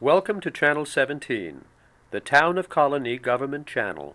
Welcome to Channel 17, the Town of Colonie Government Channel.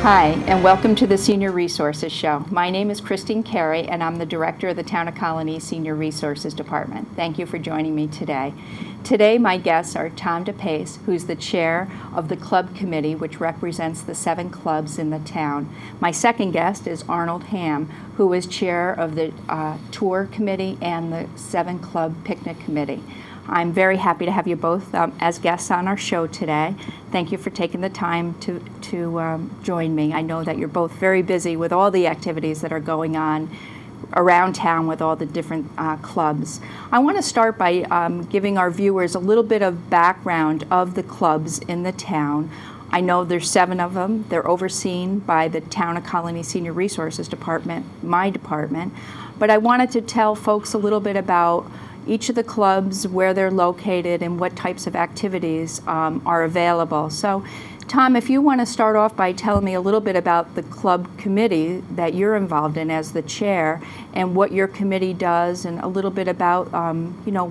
Hi, and welcome to the Senior Resources Show. My name is Cary, and I'm the Director of the Town of Colonie Senior Resources Department. Thank you for joining me today. Today, my guests are Tom DePace, who's the Chair of the Club Committee, which represents the 7 clubs in the town. My second guest is Arnold Hamm, who is Chair of the Tour Committee and the 7 Club Picnic Committee. I'm very happy to have you both as guests on our show today. Thank you for taking the time to join me. I know that you're both very busy with all the activities that are going on around town with all the different clubs. I want to start by giving our viewers a little bit of background of the clubs in the town. I know there's 7 of them. They're overseen by the Town of Colonie Senior Resources Department, my department. But I wanted to tell folks a little bit about each of the clubs, where they're located, and what types of activities are available. So, Tom, if you want to start off by telling me a little bit about the club committee that you're involved in as the chair, and what your committee does, and a little bit about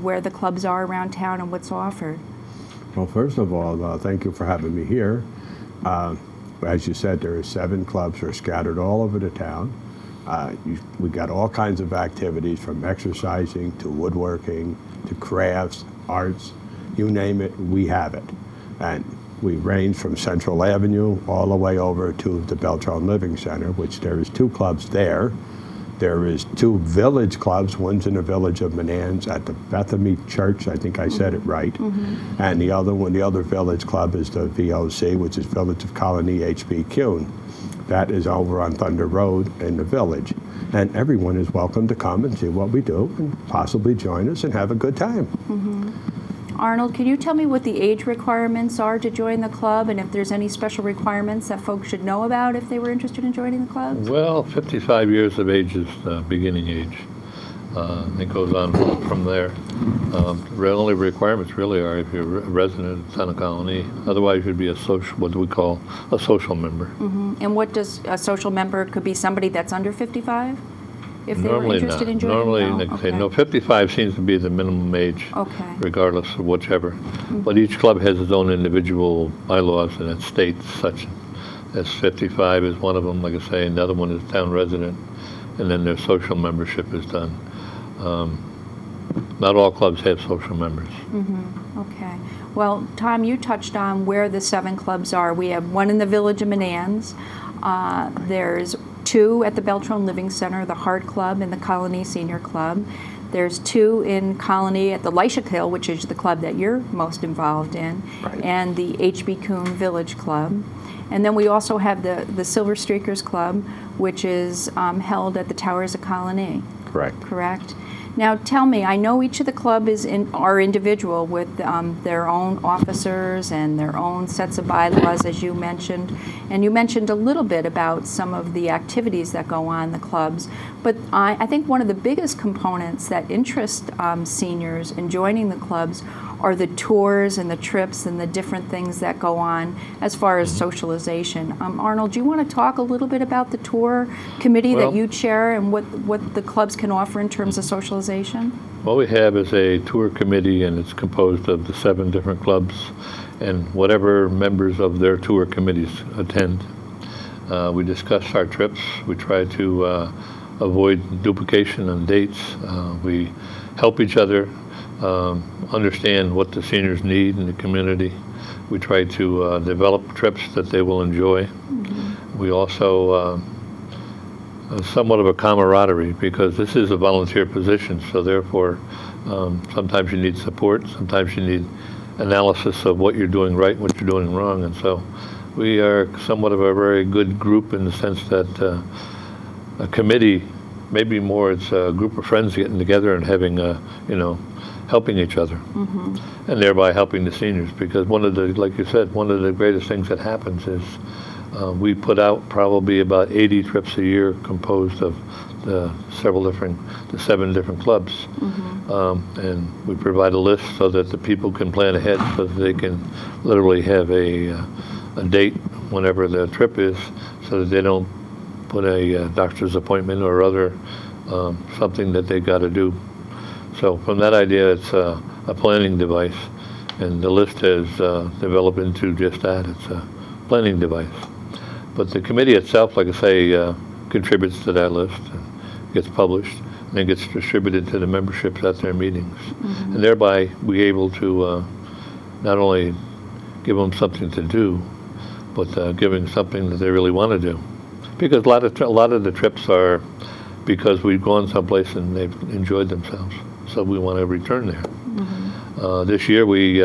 where the clubs are around town and what's offered. Well, first of all, thank you for having me here. As you said, there are 7 clubs that are scattered all over the town. We got all kinds of activities, from exercising to woodworking to crafts, arts, you name it, we have it. And we range from Central Avenue all the way over to the Beltran Living Center, which there is 2 clubs there. There is 2 village clubs. One's in the village of Manans at the Bethany Church, I think I said it right. Mm-hmm. And the other village club is the VOC, which is Village of Colonie HBQ. That is over on Thunder Road in the village. And everyone is welcome to come and see what we do and possibly join us and have a good time. Mm-hmm. Arnold, can you tell me what the age requirements are to join the club, and if there's any special requirements that folks should know about if they were interested in joining the club? Well, 55 years of age is the beginning age. It goes on from there. The only requirements really are if you're a resident of the Town of Colonie. Otherwise, you'd be what we call a social member. Mm-hmm. And what does a social member, could be somebody that's under 55? If they Normally were interested not. in joining? Normally, no? they Okay. say no. 55 seems to be the minimum age, okay. regardless of whichever. Mm-hmm. But each club has its own individual bylaws, and it states such as 55 is one of them, like I say, and the other one is town resident, and then their social membership is done. Not all clubs have social members. Mm-hmm. Okay. Well, Tom, you touched on where the 7 clubs are. We have one in the village of Manans. There's 2 at the Beltran Living Center, the Heart Club and the Colonie Senior Club. There's 2 in Colonie at the Leishik Hill, which is the club that you're most involved in, right. And the H.B. Kuhn Village Club. And then we also have the Silver Streakers Club, which is held at the Towers of Colonie. Correct? Now tell me, I know each of the club are individual with their own officers and their own sets of bylaws, as you mentioned. And you mentioned a little bit about some of the activities that go on in the clubs. But I think one of the biggest components that interest seniors in joining the clubs are the tours and the trips and the different things that go on as far as socialization. Arnold, do you want to talk a little bit about the tour committee that you chair and what the clubs can offer in terms of socialization? What we have is a tour committee, and it's composed of the 7 different clubs and whatever members of their tour committees attend. We discuss our trips. We try to avoid duplication on dates. We help each other understand what the seniors need in the community. We try to develop trips that they will enjoy. Mm-hmm. We also somewhat of a camaraderie, because this is a volunteer position, so therefore sometimes you need support, sometimes you need analysis of what you're doing right and what you're doing wrong, and so we are somewhat of a very good group in the sense that a committee, maybe more it's a group of friends getting together and having helping each other, mm-hmm. and thereby helping the seniors, because one of the, like you said, one of the greatest things that happens is We put out probably about 80 trips a year composed of the 7 different clubs. And we provide a list so that the people can plan ahead so that they can literally have a date whenever the trip is, so that they don't put a doctor's appointment or other something that they got to do. So from that idea, it's a planning device, and the list has developed into just that. It's a planning device. But the committee itself, like I say, contributes to that list and gets published and then gets distributed to the memberships at their meetings. And thereby we able to not only give them something to do, but giving something that they really want to do. Because a lot of the trips are because we've gone someplace and they've enjoyed themselves. So we want to return there. This year we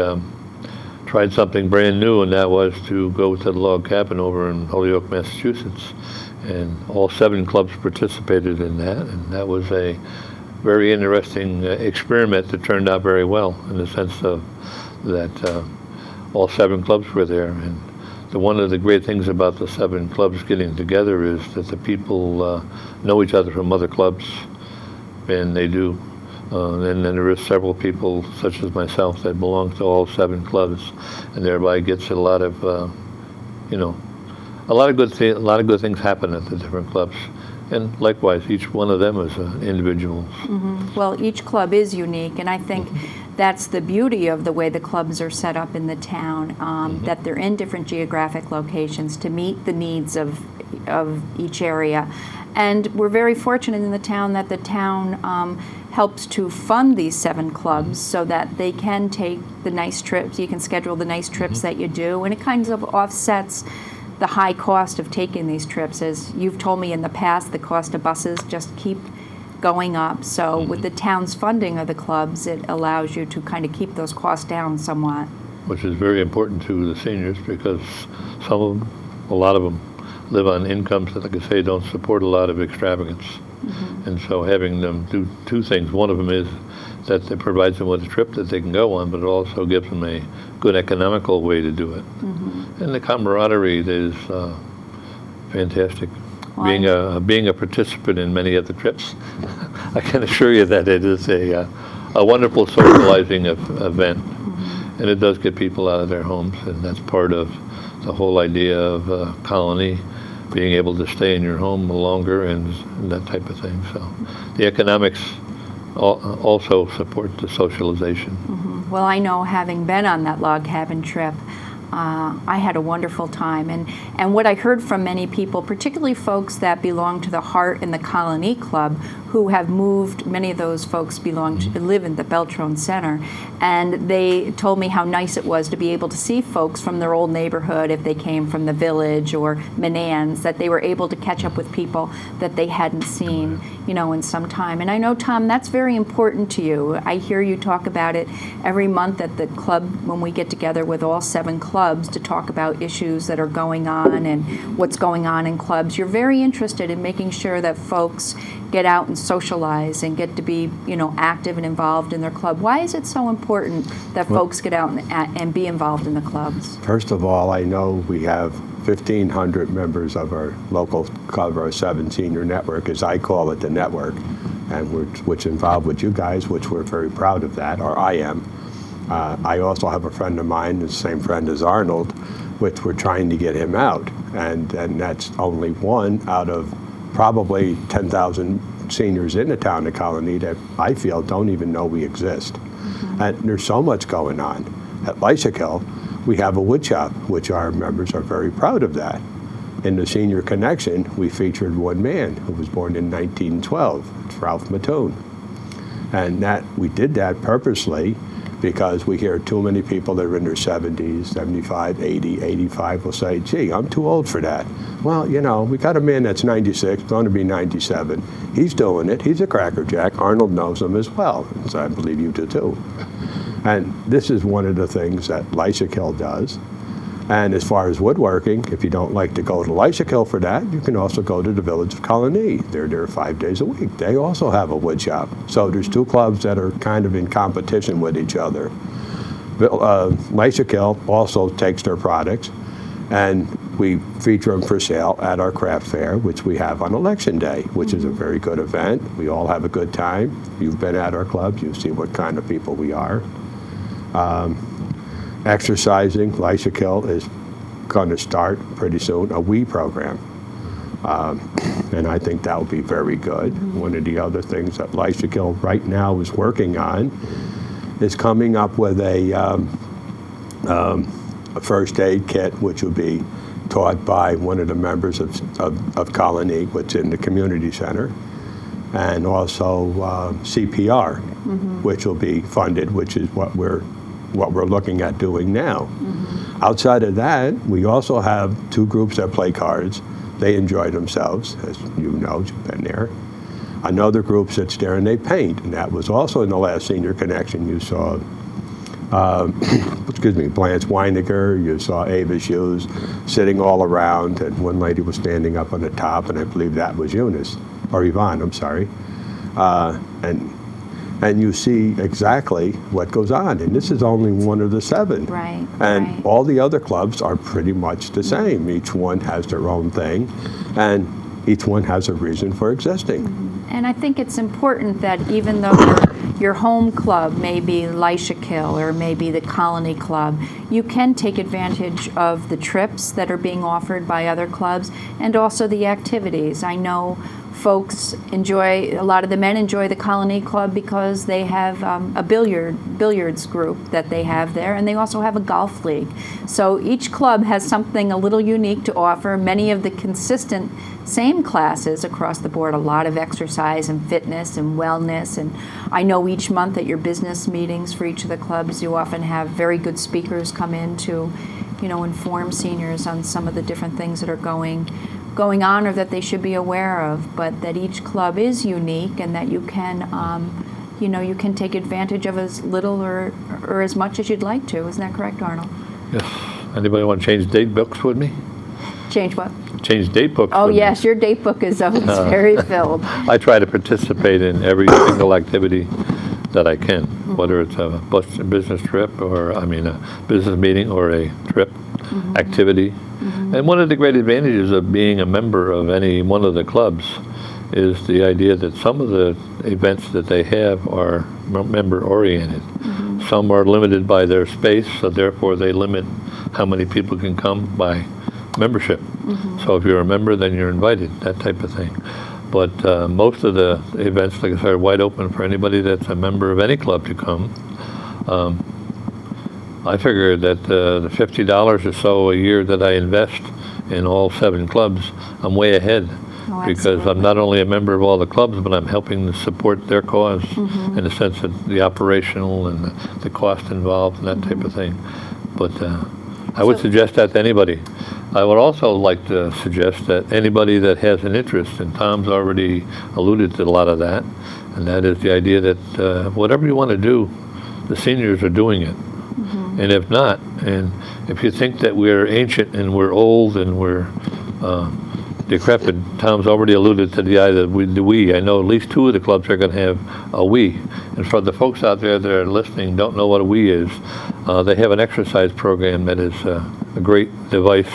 tried something brand new, and that was to go to the log cabin over in Holyoke, Massachusetts. And all 7 clubs participated in that, and that was a very interesting experiment that turned out very well, in the sense of that all 7 clubs were there. And one of the great things about the 7 clubs getting together is that the people know each other from other clubs, and they do. And then there are several people, such as myself, that belong to all 7 clubs, and thereby gets a lot of, a lot of good things happen at the different clubs. And likewise, each one of them is individuals. Well, each club is unique, and I think that's the beauty of the way the clubs are set up in the town, that they're in different geographic locations to meet the needs of each area. And we're very fortunate in the town that the town helps to fund these 7 clubs so that they can take the nice trips. You can schedule the nice trips that you do, and it kind of offsets the high cost of taking these trips. As you've told me in the past, the cost of buses just keep going up. So with the town's funding of the clubs, it allows you to kind of keep those costs down somewhat. Which is very important to the seniors, because some of them, a lot of them, live on incomes that, like I say, don't support a lot of extravagance. And so having them do 2 things. One of them is that it provides them with a trip that they can go on, but it also gives them a good economical way to do it. And the camaraderie is fantastic. Well, being a participant in many of the trips, I can assure you that it is a wonderful socializing event. And it does get people out of their homes, and that's part of the whole idea of Colonie, being able to stay in your home longer and that type of thing. So the economics also support the socialization. Well, I know, having been on that log cabin trip, I had a wonderful time. And what I heard from many people, particularly folks that belong to the Heart and the Colonie Club, who have moved, many of those folks live in the Beltrone Center, and they told me how nice it was to be able to see folks from their old neighborhood, if they came from the Village or Manans, that they were able to catch up with people that they hadn't seen, in some time. And I know, Tom, that's very important to you. I hear you talk about it every month at the club when we get together with all 7 clubs to talk about issues that are going on and what's going on in clubs. You're very interested in making sure that folks get out and socialize and get to be, active and involved in their club. Why is it so important that folks get out and be involved in the clubs? First of all, I know we have 1,500 members of our local club, our 7 senior network, as I call it, the network, and which involved with you guys, which we're very proud of that, or I am. I also have a friend of mine, the same friend as Arnold, which we're trying to get him out, and that's only one out of probably 10,000 seniors in the town of Colonie that I feel don't even know we exist. And there's so much going on. At Lysick, we have a wood shop, which our members are very proud of that. In the Senior Connection, we featured one man who was born in 1912. It's Ralph Mattoon. And we did that purposely because we hear too many people that are in their 70s, 75, 80, 85 will say, gee, I'm too old for that. Well, we got a man that's 96, going to be 97. He's doing it. He's a crackerjack. Arnold knows him as well, so I believe you do too. And this is one of the things that Lysick does. And as far as woodworking, if you don't like to go to Lysick for that, you can also go to the Village of Colonie. They're there 5 days a week. They also have a wood shop. So there's 2 clubs that are kind of in competition with each other. Lysick also takes their products and We feature them for sale at our craft fair, which we have on Election Day, which is a very good event. We all have a good time. You've been at our clubs. You see what kind of people we are. Exercising, Lyshkill is going to start pretty soon, a WE program. And I think that will be very good. One of the other things that Lyshkill right now is working on is coming up with a first aid kit, which will be taught by one of the members of Colonie, which is in the community center, and also CPR, which will be funded, which is what we're looking at doing now. Outside of that, we also have 2 groups that play cards. They enjoy themselves, as you know, you've been there. Another group sits there and they paint, and that was also in the last Senior Connection. You saw, excuse me, Blanche Weiniger, you saw Ava Hughes sitting all around, and one lady was standing up on the top, and I believe that was Eunice, or Yvonne, I'm sorry. And you see exactly what goes on. And this is only one of the 7. Right. And right. all the other clubs are pretty much the same. Each one has their own thing, and each one has a reason for existing. And I think it's important that even though your home club may be Lyshkill or maybe the Colonie Club, you can take advantage of the trips that are being offered by other clubs and also the activities. I know folks a lot of the men enjoy the Colonie Club because they have a billiards group that they have there, and they also have a golf league. So each club has something a little unique to offer. Many of the consistent same classes across the board, a lot of exercise and fitness and wellness. And I know each month at your business meetings for each of the clubs, you often have very good speakers come in to, inform seniors on some of the different things that are going on or that they should be aware of, but that each club is unique and that you can, you can take advantage of as little or as much as you'd like to. Isn't that correct, Arnold? Yes. Anybody want to change date books with me? Change what? Change date books Oh, with yes, me. your date book is very filled. I try to participate in every single activity that I can, whether it's a business trip or, a business meeting or a trip activity. And one of the great advantages of being a member of any one of the clubs is the idea that some of the events that they have are member-oriented. Some are limited by their space, so therefore they limit how many people can come by membership. So if you're a member, then you're invited, that type of thing. But most of the events, like I said, are wide open for anybody that's a member of any club to come. I figure that the $50 or so a year that I invest in all 7 clubs, I'm way ahead. Because I'm not only a member of all the clubs, but I'm helping to support their cause in the sense of the operational and the cost involved and that type of thing. But I would suggest that to anybody. I would also like to suggest that anybody that has an interest, and Tom's already alluded to a lot of that, and that is the idea that whatever you want to do, the seniors are doing it. And if not, and if you think that we're ancient and we're old and we're decrepit, Tom's already alluded to the idea that the we. I know at least 2 of the clubs are going to have a we. And for the folks out there that are listening, don't know what a we is, they have an exercise program that is a great device,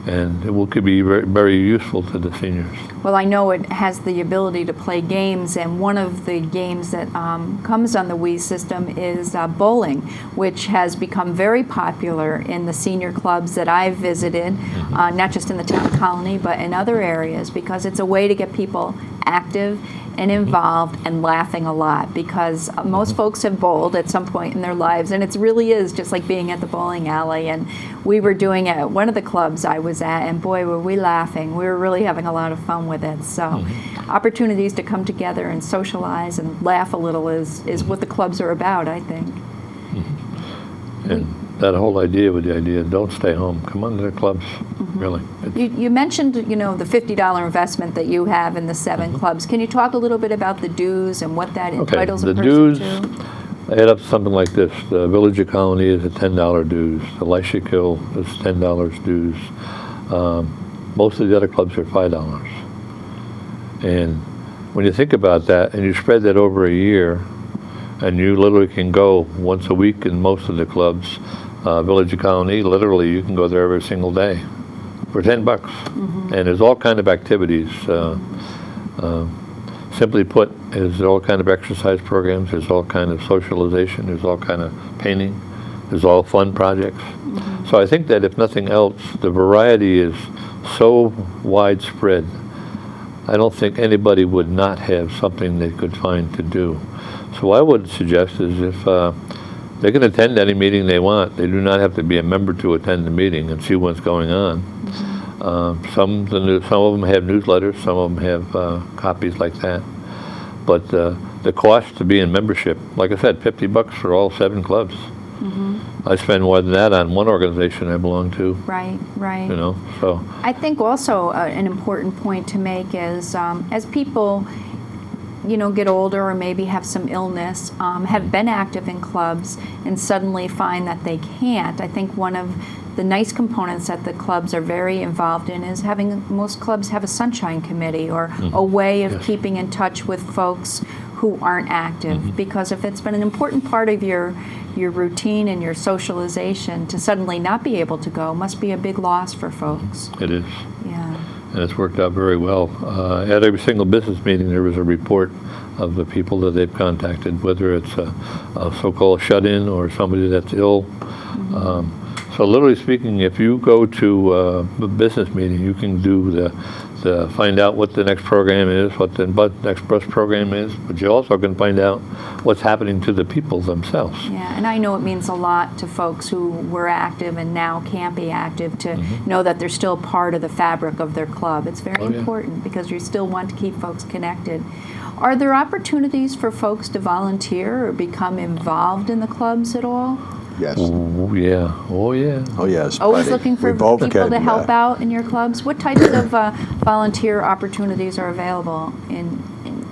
and it could be very, very useful to the seniors. Well, I know it has the ability to play games, and one of the games that comes on the Wii system is bowling, which has become very popular in the senior clubs that I've visited, not just in the town of Colonie, but in other areas, because it's a way to get people active and involved and laughing a lot, because most folks have bowled at some point in their lives, and it really is just like being at the bowling alley. And we were doing it at one of the clubs I was at, and boy, were we laughing. We were really having a lot of fun with it. So opportunities to come together and socialize and laugh a little is what the clubs are about, I think. And that whole idea with the idea, don't stay home, come on to the clubs, really. You mentioned, the $50 investment that you have in the 7 clubs. Can you talk a little bit about the dues and what that entitles a person to? The dues add up to something like this. The Village of Colonie is a $10 dues. The Lyshkill is $10 dues. Most of the other clubs are $5. And when you think about that and you spread that over a year, and you literally can go once a week in most of the clubs, Village of Colonie, literally you can go there every single day for $10. And there's all kind of activities. Simply put, there's all kind of exercise programs, there's all kind of socialization, there's all kind of painting, there's all fun projects. So I think that if nothing else, the variety is so widespread, I don't think anybody would not have something they could find to do. So what I would suggest is if they can attend any meeting they want, they do not have to be a member to attend the meeting and see what's going on. Some of them have newsletters, some of them have copies like that. But the cost to be in membership, like I said, $50 for all 7 clubs. I spend more than that on one organization I belong to. Right, right. You know, so. I think also an important point to make is as people, you know, get older or maybe have some illness, have been active in clubs and suddenly find that they can't. I think one of the nice components that the clubs are very involved in is most clubs have a sunshine committee or a way of keeping in touch with folks who aren't active. Because if it's been an important part of your routine and your socialization, to suddenly not be able to go must be a big loss for folks. It is. Yeah. And it's worked out very well. At every single business meeting, there was a report of the people that they've contacted, whether it's a so-called shut-in or somebody that's ill. So literally speaking, if you go to a business meeting, you can do the find out what the next program is, what the next bus program is, but you also can find out what's happening to the people themselves. Yeah, and I know it means a lot to folks who were active and now can't be active to know that they're still part of the fabric of their club. It's very important because you still want to keep folks connected. Are there opportunities for folks to volunteer or become involved in the clubs at all? Yes. Oh yeah. Oh yeah. Oh, yes. Always buddy. looking for We both people can, to help out in your clubs? What types of volunteer opportunities are available in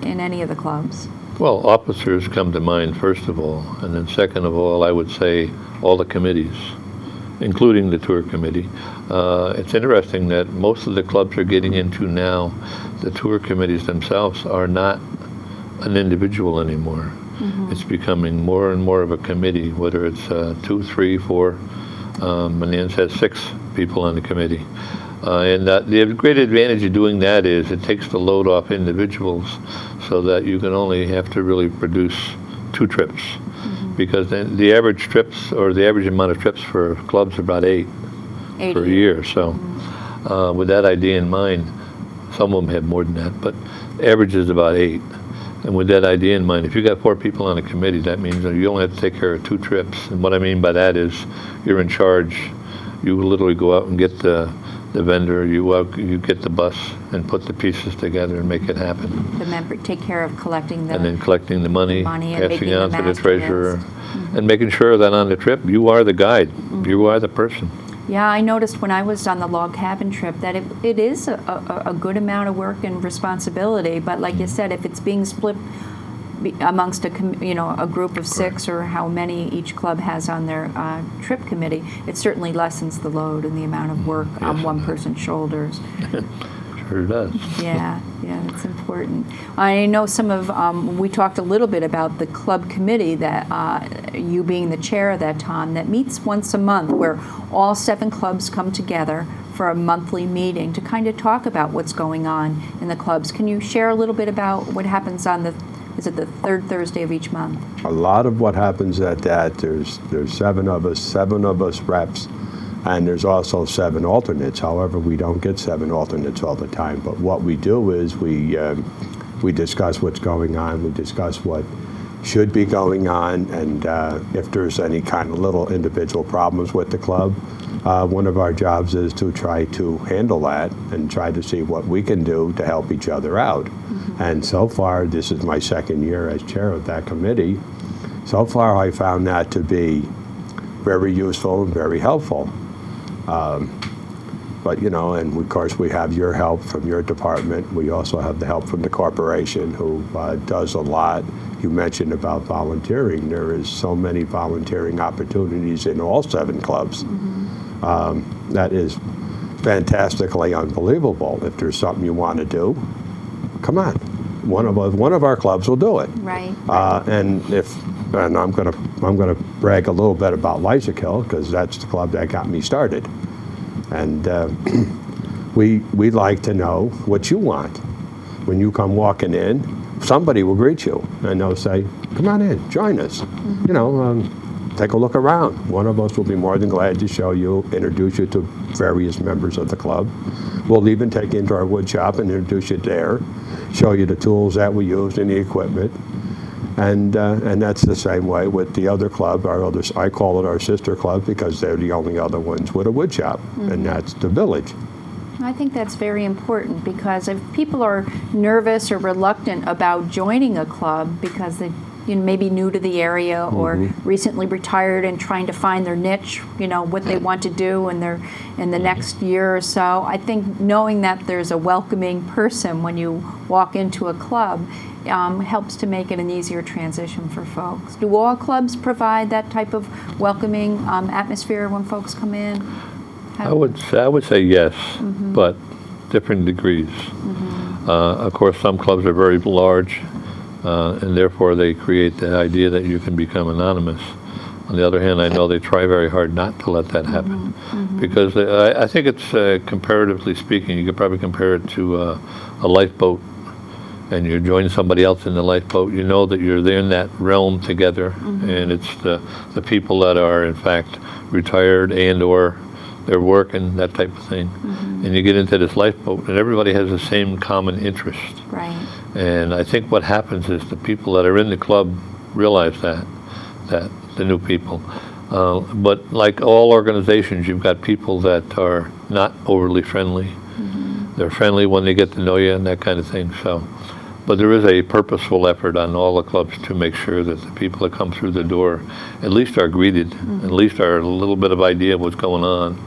any of the clubs? Well, officers come to mind first of all, and then second of all, I would say all the committees, including the tour committee. It's interesting that most of the clubs are getting into now, the tour committees themselves are not an individual anymore. It's becoming more and more of a committee, whether it's 2, 3, 4. Manans has 6 people on the committee. And the great advantage of doing that is it takes the load off individuals so that you can only have to really produce 2 trips. Because the average trips, or the average amount of trips for clubs are about 8 per year. So with that idea in mind, some of them have more than that, but average is about 8. And with that idea in mind, if you got 4 people on a committee, that means that you only have to take care of 2 trips. And what I mean by that is you're in charge. You literally go out and get the vendor, you get the bus and put the pieces together and make it happen. The member take care of collecting and then collecting the money and passing on to the master treasurer, list. and making sure that on the trip you are the guide, you are the person. Yeah, I noticed when I was on the log cabin trip that it is a good amount of work and responsibility, but like you said, if it's being split amongst a group of 6 or how many each club has on their trip committee, it certainly lessens the load and the amount of work on one person's shoulders. Sure does. Yeah, it's important. I know some of, we talked a little bit about the club committee that, you being the chair of that, Tom, that meets once a month where all 7 clubs come together for a monthly meeting to kind of talk about what's going on in the clubs. Can you share a little bit about what happens on the 3rd Thursday of each month? A lot of what happens at that, there's 7 of us reps, and there's also 7 alternates. However, we don't get 7 alternates all the time. But what we do is we discuss what's going on. We discuss what should be going on, and if there's any kind of little individual problems with the club, one of our jobs is to try to handle that and try to see what we can do to help each other out. And so far, this is my 2nd year as chair of that committee. So far, I found that to be very useful and very helpful. But, and of course we have your help from your department. We also have the help from the corporation who does a lot. You mentioned about volunteering. There is so many volunteering opportunities in all 7 clubs. That is fantastically unbelievable. If there's something you want to do, come on. One of our clubs will do it. Right. And I'm gonna brag a little bit about Lysakill because that's the club that got me started. And we like to know what you want. When you come walking in, somebody will greet you, and they'll say, come on in, join us. You know, take a look around. One of us will be more than glad to show you, introduce you to various members of the club. We'll even take you into our wood shop and introduce you there, show you the tools that we use and the equipment. And that's the same way with the other club, I call it our sister club because they're the only other ones with a wood shop, and that's the village. I think that's very important because if people are nervous or reluctant about joining a club because they may be new to the area or recently retired and trying to find their niche, what they want to do in the next year or so, I think knowing that there's a welcoming person when you walk into a club helps to make it an easier transition for folks. Do all clubs provide that type of welcoming atmosphere when folks come in? I would say yes, but different degrees. Of course, some clubs are very large, and therefore they create the idea that you can become anonymous. On the other hand, I know they try very hard not to let that happen, because I think it's comparatively speaking, you could probably compare it to a lifeboat, and you join somebody else in the lifeboat. You know that you're there in that realm together, and it's the people that are in fact retired and/or they're working, that type of thing. And you get into this lifeboat, and everybody has the same common interest. Right. And I think what happens is the people that are in the club realize that the new people. But like all organizations, you've got people that are not overly friendly. They're friendly when they get to know you and that kind of thing. But there is a purposeful effort on all the clubs to make sure that the people that come through the door at least are greeted, at least are a little bit of idea of what's going on,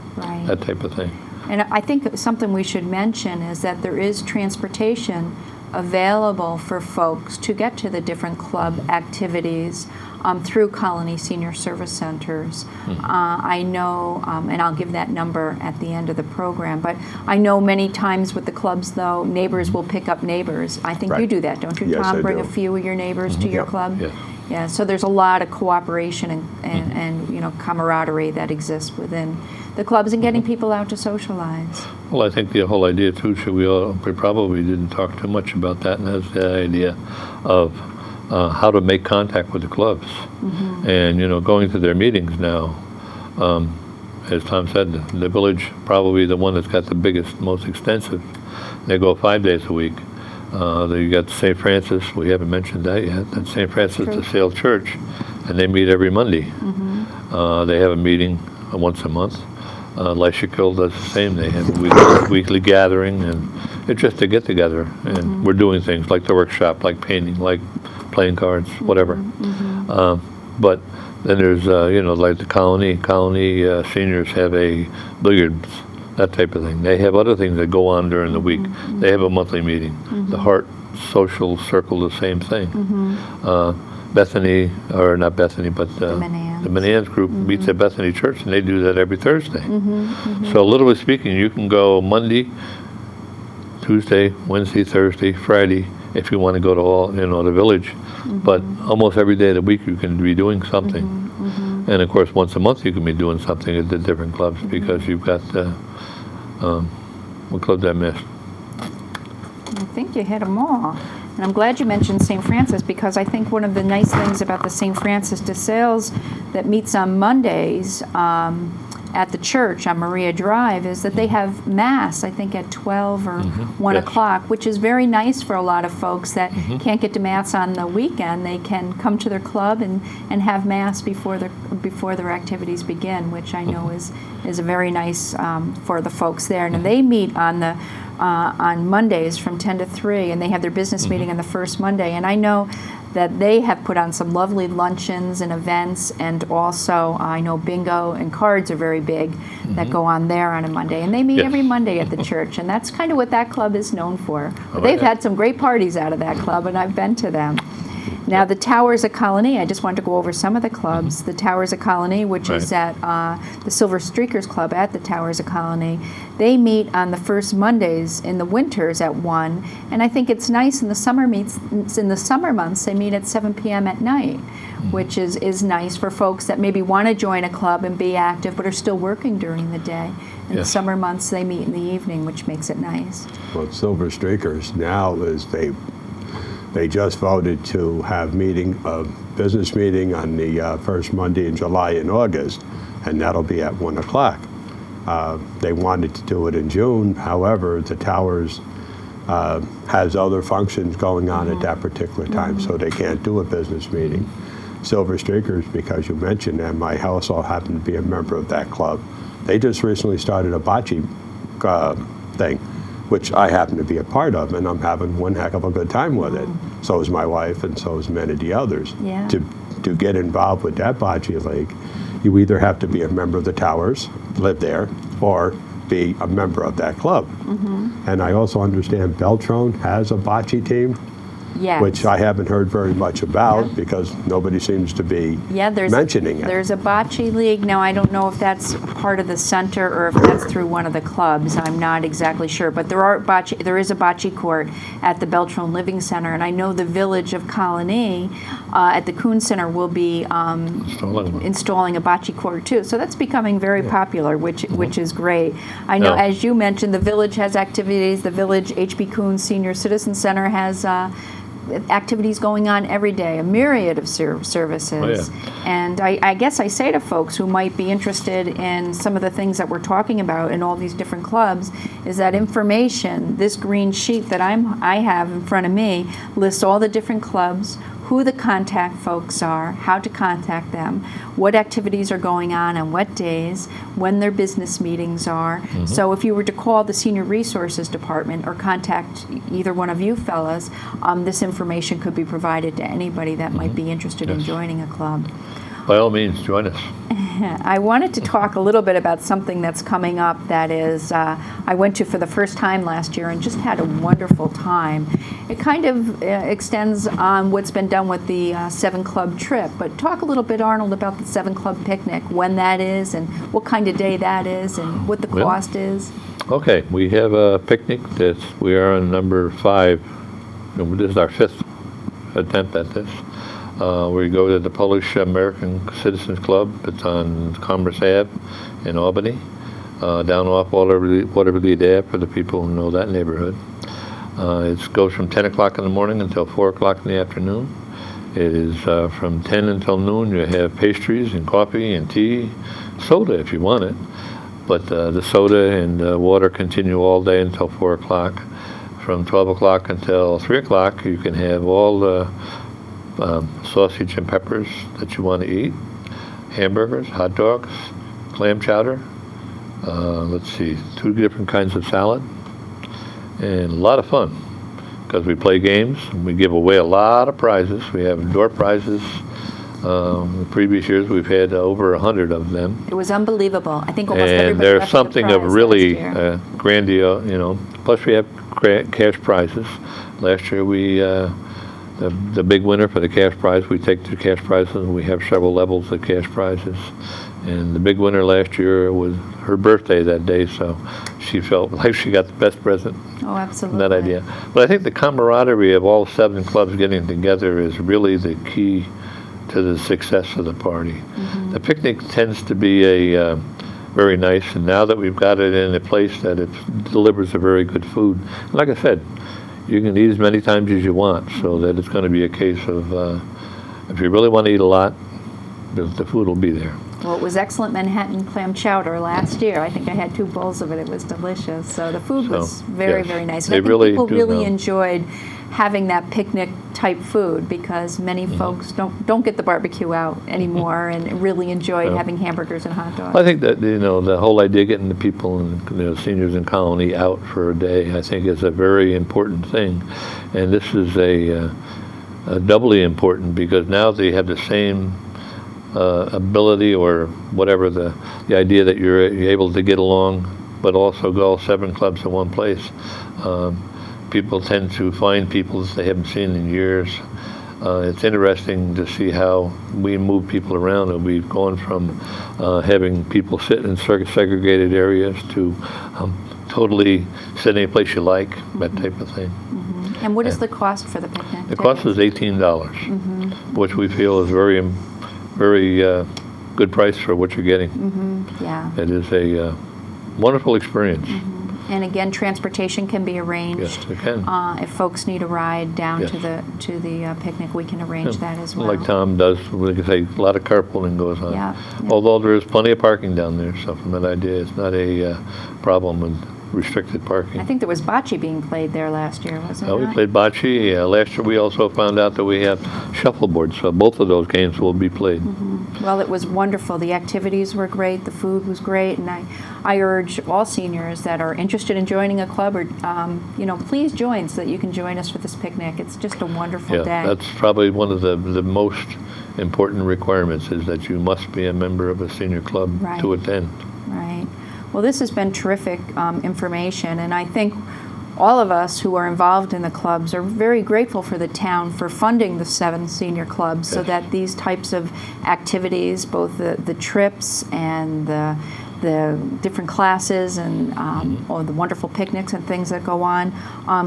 that type of thing. And I think something we should mention is that there is transportation available for folks to get to the different club activities through Colonie Senior Service Centers. I know, and I'll give that number at the end of the program, but I know many times with the clubs, though, neighbors will pick up neighbors. I think you do that, don't you, Yes, Tom? I Bring do. a few of your neighbors to your club? Yes. Yeah, so there's a lot of cooperation and camaraderie that exists within the clubs and getting people out to socialize. Well, I think the whole idea too, we probably didn't talk too much about that, and that's the idea of how to make contact with the clubs. And going to their meetings now, as Tom said, the village probably the one that's got the biggest, most extensive. They go 5 days a week. You got St. Francis, we haven't mentioned that yet. That's St. Francis de Sales Church, and they meet every Monday. They have a meeting once a month. Leishakil does the same. They have a weekly gathering, and it's just a get together. And we're doing things like the workshop, like painting, like playing cards, whatever. But then there's, like the Colonie seniors have a billiards, that type of thing. They have other things that go on during the week. They have a monthly meeting. The Heart Social Circle, the same thing. Bethany, or not Bethany, but the Manans group meets at Bethany Church, and they do that every Thursday. So literally speaking, you can go Monday, Tuesday, Wednesday, Thursday, Friday, if you want to go to all, the village. But almost every day of the week you can be doing something. And of course, once a month you can be doing something at the different clubs because you've got, what club did I miss? I think you hit them all. And I'm glad you mentioned St. Francis because I think one of the nice things about the St. Francis de Sales that meets on Mondays at the church on Maria Drive is that they have Mass, I think, at 12 or 1 o'clock, which is very nice for a lot of folks that can't get to Mass on the weekend. They can come to their club and have Mass before their activities begin, which I know is very nice for the folks there. And they meet on Mondays from 10 to 3, and they have their business meeting on the first Monday. And I know that they have put on some lovely luncheons and events, and also I know bingo and cards are very big that go on there on a Monday. And they meet every Monday at the church, and that's kind of what that club is known for. But they've had some great parties out of that club, and I've been to them. Now, the Towers of Colonie, I just wanted to go over some of the clubs. The Towers of Colonie, which is at the Silver Streakers Club at the Towers of Colonie, they meet on the first Mondays in the winters at 1. And I think it's nice in the summer months, they meet at 7 p.m. at night, which is nice for folks that maybe want to join a club and be active but are still working during the day. In the Yes. summer months, they meet in the evening, which makes it nice. Well, Silver Streakers now is they just voted to have a business meeting on the first Monday in July and August, and that'll be at 1 o'clock. They wanted to do it in June. However, the Towers has other functions going on at that particular time, so they can't do a business meeting. Silver Streakers, because you mentioned them, my household happened to be a member of that club. They just recently started a bocce thing, which I happen to be a part of, and I'm having one heck of a good time with it. So is my wife, and so is many of the others. Yeah. To get involved with that bocce league, you either have to be a member of the Towers, live there, or be a member of that club. And I also understand Beltrone has a bocce team, Yes. which I haven't heard very much about Yeah. because nobody seems to be Yeah, mentioning it. There's a bocce league. Now, I don't know if that's part of the center or if that's through one of the clubs. I'm not exactly sure. But there is a bocce court at the Beltrone Living Center. And I know the village of Colonie at the Coon Center will be installing a bocce court too. So that's becoming very popular, which is great. I know, Yeah. as you mentioned, the village has activities. The village H.B. Coon Senior Citizen Center has activities going on every day, a myriad of services. Oh, yeah. And I guess I say to folks who might be interested in some of the things that we're talking about in all these different clubs, is that information, this green sheet that I have in front of me, lists all the different clubs, who the contact folks are, how to contact them, what activities are going on what days, when their business meetings are. So if you were to call the Senior Resources Department or contact either one of you fellas, this information could be provided to anybody that might be interested in Yes. joining a club. By all means, join us. I wanted to talk a little bit about something that's coming up that is, I went to for the first time last year and just had a wonderful time. It kind of extends on what's been done with the 7-club trip, but talk a little bit, Arnold, about the 7-club picnic, when that is and what kind of day that is and what the Well, cost is. Okay, we have a picnic that we are on number 5. This is our 5th attempt at this. We go to the Polish American Citizens Club. It's on Commerce Ave in Albany, down off Watervliet Ave for the people who know that neighborhood. It goes from 10 o'clock in the morning until 4 o'clock in the afternoon. It is from 10 until noon. You have pastries and coffee and tea, soda if you want it. But the soda and water continue all day until 4 o'clock. From 12 o'clock until 3 o'clock, you can have all the sausage and peppers that you want to eat, hamburgers, hot dogs, clam chowder, let's see, 2 different kinds of salad, and a lot of fun because we play games and we give away a lot of prizes. We have door prizes. In previous years we've had over 100 of them. It was unbelievable. I think almost And everybody there's left with a something prize of last really year. grandiose, plus we have cash prizes. Last year we, the big winner for the cash prize, we take the cash prizes and we have several levels of cash prizes. And the big winner last year was her birthday that day, so she felt like she got the best present Oh, absolutely. from that idea. But I think the camaraderie of all 7 clubs getting together is really the key to the success of the party. The picnic tends to be a very nice, and now that we've got it in a place that it delivers a very good food. Like I said, you can eat as many times as you want, so that it's going to be a case of if you really want to eat a lot, the food will be there. Well, it was excellent Manhattan clam chowder last year. I think I had 2 bowls of it. It was delicious. So the food was very, yes, very nice. And they I think really people do really know. enjoyed having that picnic type food because many folks don't get the barbecue out anymore and really enjoyed having hamburgers and hot dogs. I think that the whole idea of getting the people and seniors in Colonie out for a day, I think, is a very important thing, and this is a doubly important because now they have the same ability or whatever the idea that you're able to get along, but also go all 7 clubs in one place. People tend to find people that they haven't seen in years. It's interesting to see how we move people around, and we've gone from having people sit in segregated areas to totally sit any place you like, that type of thing. And what is the cost for the picnic? The cost is $18, which we feel is very, very good price for what you're getting. Yeah. It is a wonderful experience. And again, transportation can be arranged. Yes, it can. If folks need a ride down Yes. to the picnic, we can arrange that as well. Like Tom does, like I say, a lot of carpooling goes on. Yeah, yeah. Although there is plenty of parking down there, so from that idea, it's not a problem with restricted parking. I think there was bocce being played there last year, wasn't We it? played bocce. Last year we also found out that we have shuffleboard, so both of those games will be played. Well, it was wonderful. The activities were great. The food was great, and I urge all seniors that are interested in joining a club, or please join so that you can join us for this picnic. It's just a wonderful Yeah, day. that's probably one of the most important requirements, is that you must be a member of a senior club Right. to attend. Right. Well, this has been terrific information, and I think all of us who are involved in the clubs are very grateful for the town for funding the 7 senior clubs, so Yes. that these types of activities, both the trips and the different classes and or the wonderful picnics and things that go on,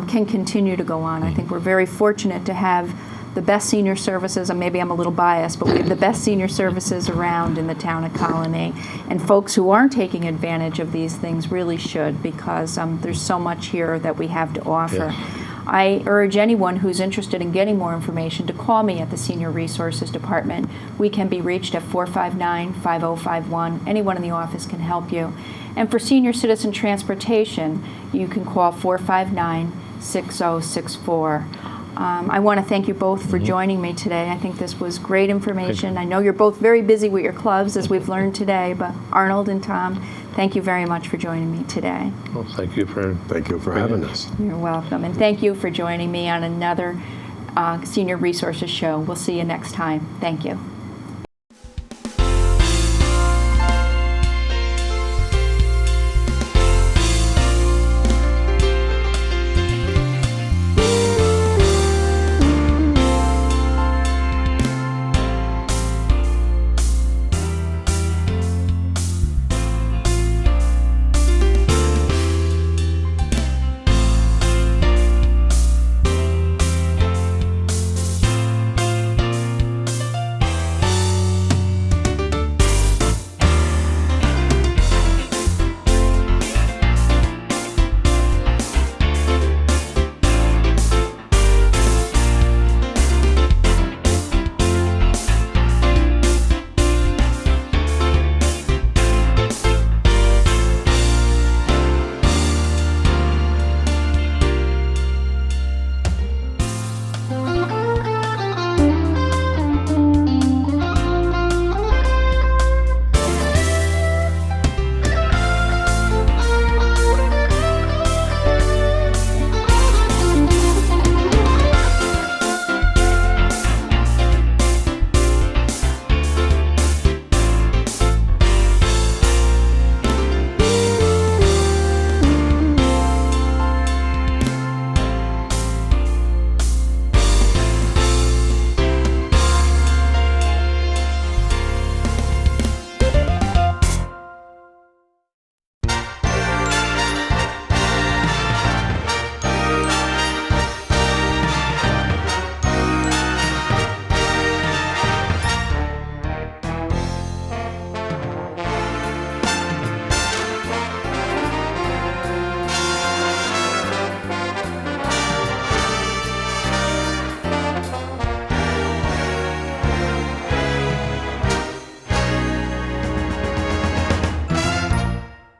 can continue to go on. I think we're very fortunate to have the best senior services, and maybe I'm a little biased, but we have the best senior services around in the town of Colonie. And folks who aren't taking advantage of these things really should, because there's so much here that we have to offer. Yes. I urge anyone who's interested in getting more information to call me at the Senior Resources Department. We can be reached at 459-5051. Anyone in the office can help you. And for senior citizen transportation, you can call 459-6064. I want to thank you both for joining me today. I think this was great information. I know you're both very busy with your clubs, as we've learned today, but Arnold and Tom, thank you very much for joining me today. Well, thank you for having us. You're welcome. And thank you for joining me on another Senior Resources show. We'll see you next time. Thank you.